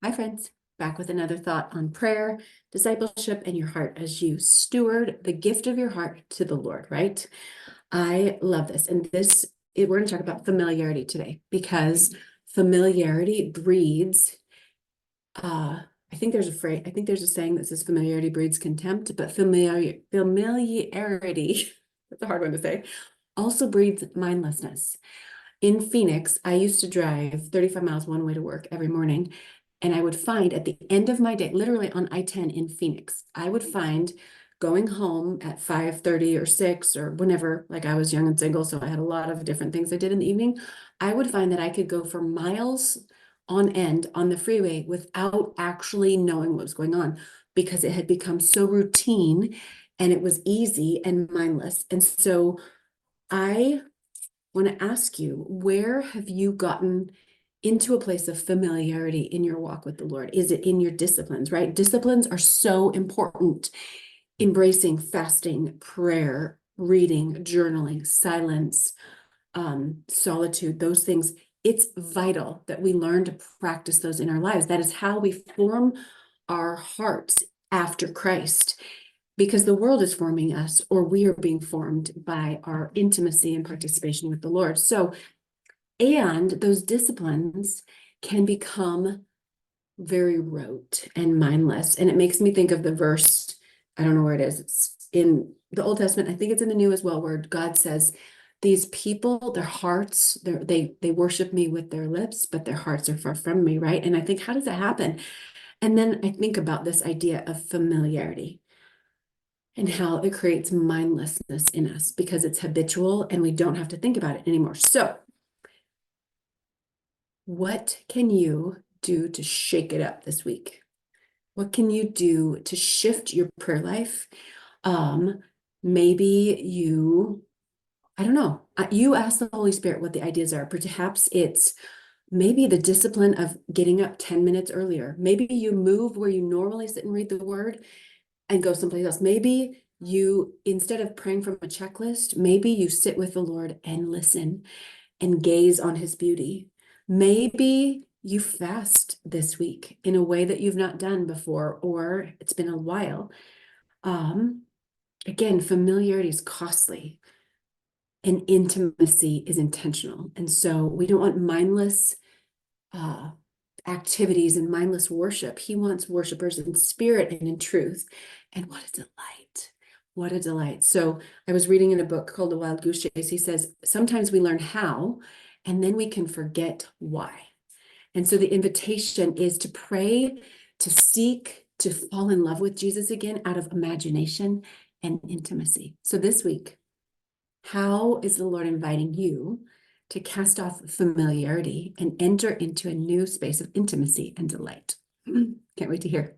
Hi, friends. Back with another thought on prayer, discipleship, and your heart as you steward the gift of your heart to the Lord, right? I love this. And we're going to talk about familiarity today because familiarity breeds, I think there's a saying that says familiarity breeds contempt, but familiarity, that's a hard one to say, also breeds mindlessness. In Phoenix, I used to drive 35 miles one way to work every morning. And I would find at the end of my day, literally on I-10 in Phoenix, I would find going home at 5:30 or 6 or whenever, like I was young and single, so I had a lot of different things I did in the evening. I would find that I could go for miles on end on the freeway without actually knowing what was going on because it had become so routine and it was easy and mindless. And so I want to ask you, where have you gotten into a place of familiarity in your walk with the Lord? Is it in your disciplines, right? Disciplines are so important. Embracing fasting, prayer, reading, journaling, silence, solitude, those things. It's vital that we learn to practice those in our lives. That is how we form our hearts after Christ, because the world is forming us, or we are being formed by our intimacy and participation with the Lord. So, and those disciplines can become very rote and mindless. And it makes me think of the verse, I don't know where it is. It's in the Old Testament. I think it's in the New as well, where God says, these people, their hearts, they worship me with their lips, but their hearts are far from me, right? And I think, how does that happen? And then I think about this idea of familiarity and how it creates mindlessness in us because it's habitual and we don't have to think about it anymore. So, what can you do to shake it up this week? What can you do to shift your prayer life? Maybe I don't know, you ask the Holy Spirit what the ideas are. Perhaps it's maybe the discipline of getting up 10 minutes earlier. Maybe you move where you normally sit and read the word and go someplace else. Maybe you, instead of praying from a checklist, maybe you sit with the Lord and listen and gaze on his beauty. Maybe you fast this week in a way that you've not done before, or it's been a while. Again, familiarity is costly and intimacy is intentional. And so we don't want mindless activities and mindless worship. He wants worshipers in spirit and in truth. And what a delight. What a delight. So I was reading in a book called The Wild Goose Chase. He says, sometimes we learn how, and then we can forget why. And so the invitation is to pray, to seek, to fall in love with Jesus again out of imagination and intimacy. So this week, how is the Lord inviting you to cast off familiarity and enter into a new space of intimacy and delight? Can't wait to hear.